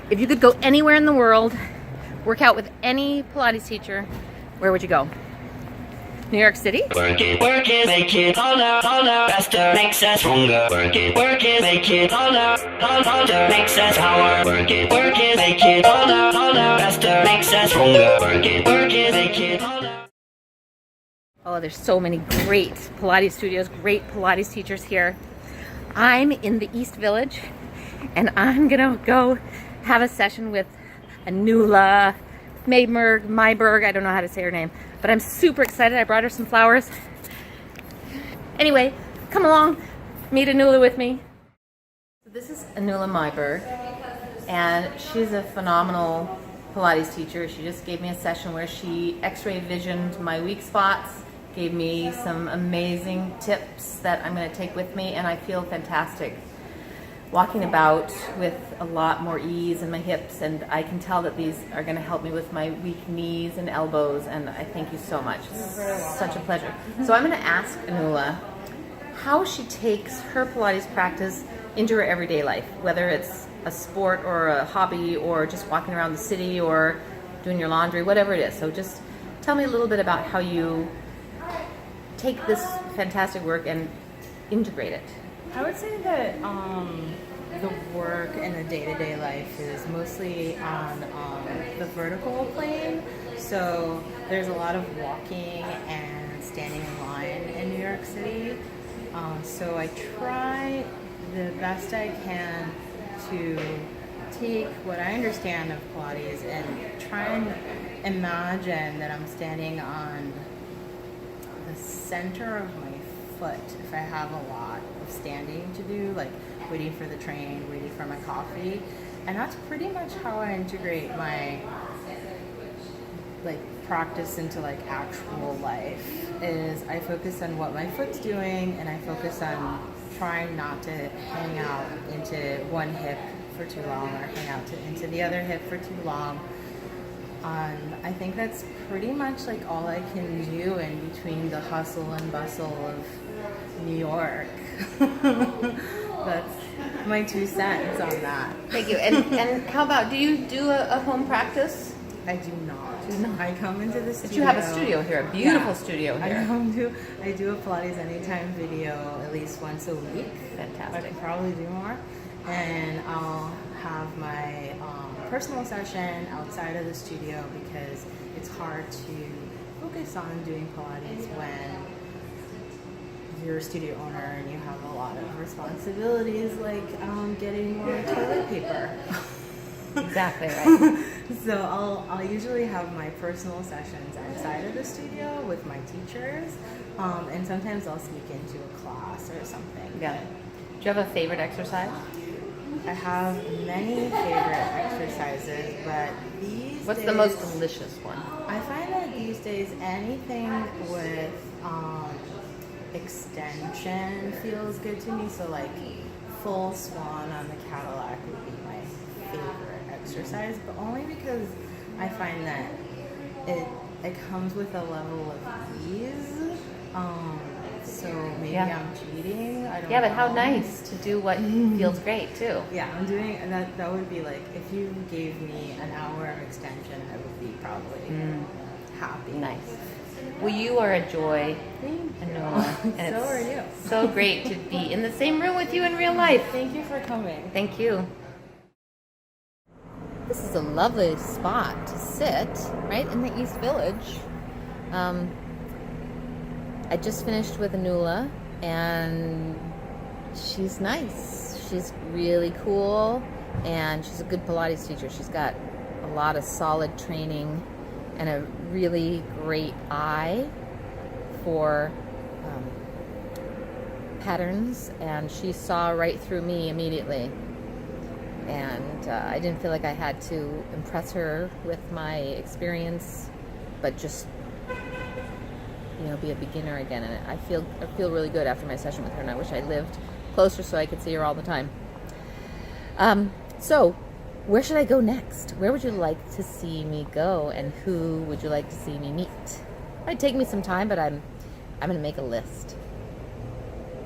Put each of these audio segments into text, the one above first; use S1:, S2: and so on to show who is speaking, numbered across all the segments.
S1: If you could go anywhere in the world, work out with any Pilates teacher, where would you go? New York City?
S2: Work it, make it taller, faster, makes us stronger. Work it, make it taller, makes us power. Work it, make it taller, faster, makes us stronger. Work it, make it taller.
S1: Oh, there's so many great Pilates studios, great Pilates teachers here. I'm in the East Village, and I'm gonna go have a session with Anula, Maiberg, I don't know how to say her name, but I'm super excited. I brought her some flowers. Anyway, come along, meet Anula with me. This is Anula Maiberg, and she's a phenomenal Pilates teacher. She just gave me a session where she x-ray visioned my weak spots, gave me some amazing tips that I'm going to take with me, and I feel fantastic walking about with a lot more ease in my hips, and I can tell that these are going to help me with my weak knees and elbows, and I thank you so much. It's such a pleasure. So I'm going to ask Anula how she takes her Pilates practice into her everyday life, whether it's a sport or a hobby or just walking around the city or doing your laundry, whatever it is. So just tell me a little bit about how you take this fantastic work and integrate it.
S3: I would say that the work in the day-to-day life is mostly on the vertical plane. So there's a lot of walking and standing in line in New York City. So I try the best I can to take what I understand of Pilates and try and imagine that I'm standing on the center of my foot if I have a lot of standing to do, like waiting for the train, waiting for my coffee. And that's pretty much how I integrate my practice into actual life, is I focus on what my foot's doing, and I focus on trying not to hang out into one hip for too long or hang out into the other hip for too long. I think that's pretty much all I can do in between the hustle and bustle of New York. That's my 2 cents on that.
S1: Thank you. And how about, do you do a home practice?
S3: I do not. I come into the studio.
S1: But you have a studio here, a beautiful studio here.
S3: I do a Pilates Anytime video at least once a week.
S1: Fantastic.
S3: I could probably do more. And I'll have my personal session outside of the studio because it's hard to focus on doing Pilates when you're a studio owner and you have a lot of responsibilities, like getting more toilet paper.
S1: Exactly right.
S3: So I'll usually have my personal sessions outside of the studio with my teachers, and sometimes I'll sneak into a class or something.
S1: Got it. Do you have a favorite exercise?
S3: I have many favorite exercises, but
S1: What's the most delicious one?
S3: I find that these days anything with extension feels good to me. So full swan on the Cadillac would be my favorite exercise, but only because I find that it comes with a level of ease. So maybe I'm cheating. I don't know.
S1: Yeah, but how nice to do what feels great too.
S3: Yeah, I'm doing that. That would be if you gave me an hour of extension, I would be probably happy.
S1: Nice. Well, you are a joy, Anula, and
S3: So are you.
S1: So great to be in the same room with you in real life.
S3: Thank you for coming.
S1: Thank you. This is a lovely spot to sit, right in the East Village. I just finished with Anula, and she's nice. She's really cool, and she's a good Pilates teacher. She's got a lot of solid training and a really great eye for patterns, and she saw right through me immediately. And I didn't feel like I had to impress her with my experience, but just be a beginner again. And I feel really good after my session with her, and I wish I lived closer so I could see her all the time. So where should I go next? Where would you like to see me go, and who would you like to see me meet? It might take me some time, but I'm going to make a list.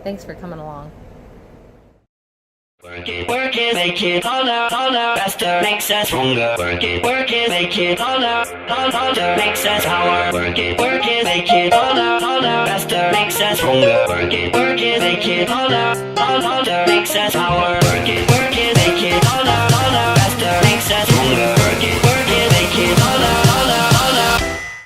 S1: Thanks for coming along.
S2: Work it, make it harder, faster, makes us stronger. Work it, make it harder, makes us power. Work it, make it harder, faster, makes us stronger. Work it, make it harder, makes us power. Work it.